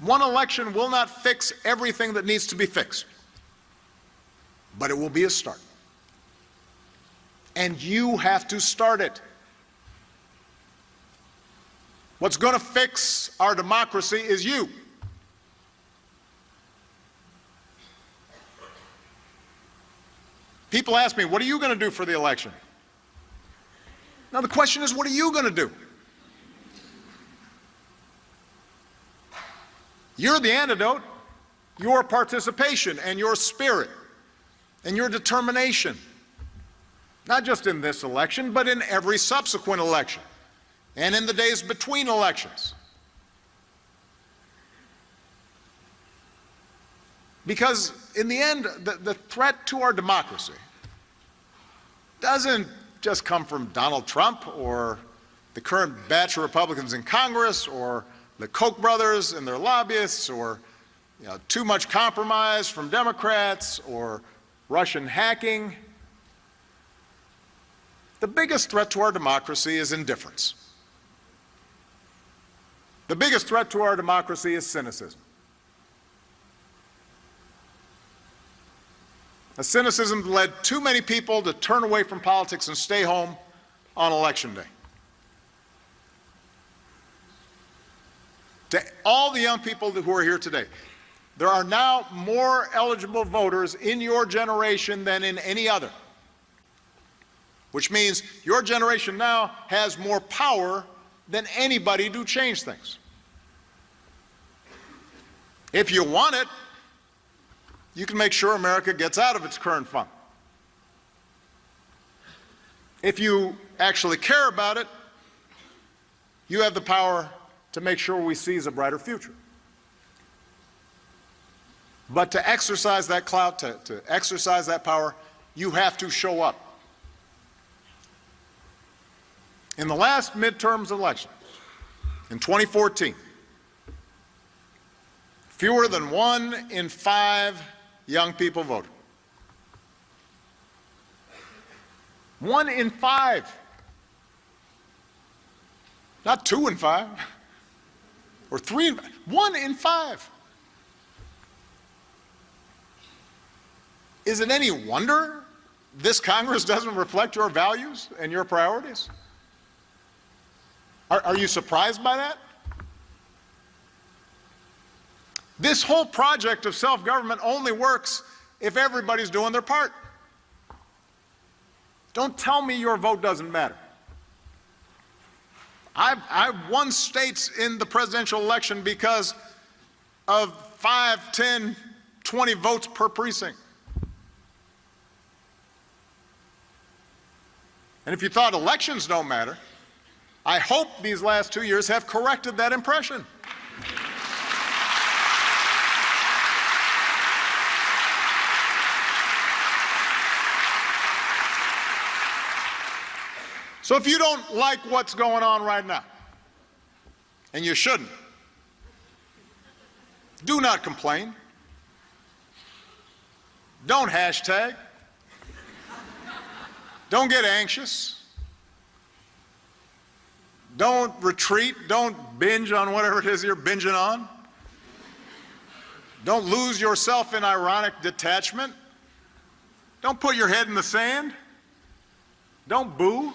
One election will not fix everything that needs to be fixed, but it will be a start. And you have to start it. What's going to fix our democracy is you. People ask me, what are you going to do for the election? Now the question is, what are you going to do? You're the antidote. Your participation and your spirit and your determination, not just in this election, but in every subsequent election and in the days between elections. Because in the end, the threat to our democracy doesn't just come from Donald Trump or the current batch of Republicans in Congress or the Koch brothers and their lobbyists or too much compromise from Democrats or Russian hacking. The biggest threat to our democracy is indifference. The biggest threat to our democracy is cynicism. A cynicism that led too many people to turn away from politics and stay home on Election Day. To all the young people who are here today, there are now more eligible voters in your generation than in any other, which means your generation now has more power than anybody to change things. If you want it, you can make sure America gets out of its current funk. If you actually care about it, you have the power to make sure we seize a brighter future. But to exercise that clout, to exercise that power, you have to show up. In the last midterms election, in 2014, fewer than 1 in 5 young people voted. 1 in 5. Not 2 in 5. Or 3 in 5. 1 in 5. Is it any wonder this Congress doesn't reflect your values and your priorities? Are you surprised by that? This whole project of self-government only works if everybody's doing their part. Don't tell me your vote doesn't matter. I've won states in the presidential election because of 5, 10, 20 votes per precinct. And if you thought elections don't matter, I hope these last 2 years have corrected that impression. So if you don't like what's going on right now, and you shouldn't, do not complain. Don't hashtag. Don't get anxious. Don't retreat. Don't binge on whatever it is you're binging on. Don't lose yourself in ironic detachment. Don't put your head in the sand. Don't boo.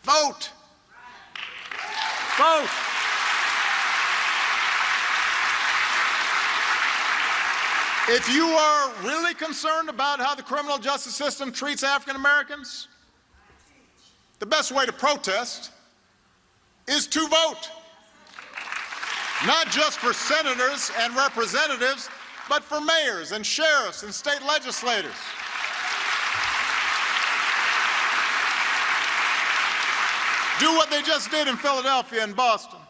Vote. Vote. If you are really concerned about how the criminal justice system treats African Americans, the best way to protest is to vote. Not just for senators and representatives, but for mayors and sheriffs and state legislators. Do what they just did in Philadelphia and Boston,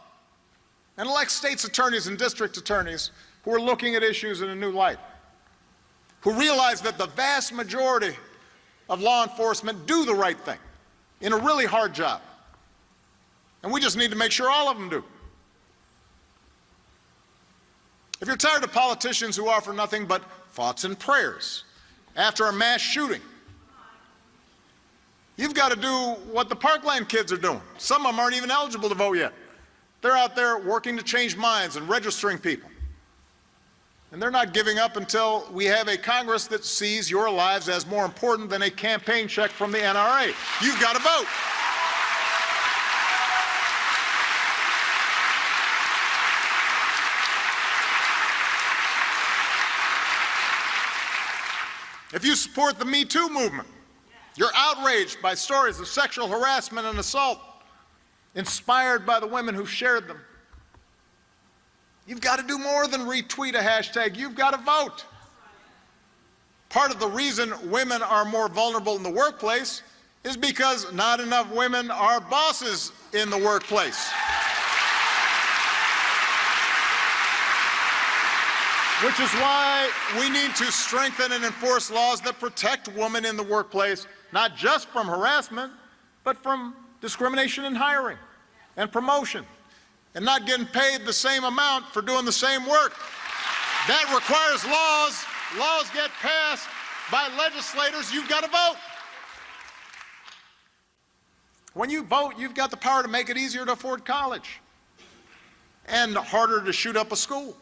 and elect state's attorneys and district attorneys who are looking at issues in a new light, who realize that the vast majority of law enforcement do the right thing in a really hard job. And we just need to make sure all of them do. If you're tired of politicians who offer nothing but thoughts and prayers after a mass shooting, you've got to do what the Parkland kids are doing. Some of them aren't even eligible to vote yet. They're out there working to change minds and registering people. And they're not giving up until we have a Congress that sees your lives as more important than a campaign check from the NRA. You've got to vote. If you support the Me Too movement, you're outraged by stories of sexual harassment and assault, inspired by the women who shared them. You've got to do more than retweet a hashtag. You've got to vote. Part of the reason women are more vulnerable in the workplace is because not enough women are bosses in the workplace. Which is why we need to strengthen and enforce laws that protect women in the workplace, not just from harassment, but from discrimination in hiring and promotion, and not getting paid the same amount for doing the same work. That requires laws. Laws get passed by legislators. You've got to vote. When you vote, you've got the power to make it easier to afford college and harder to shoot up a school.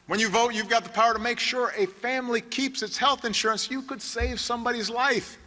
When you vote, you've got the power to make sure a family keeps its health insurance. You could save somebody's life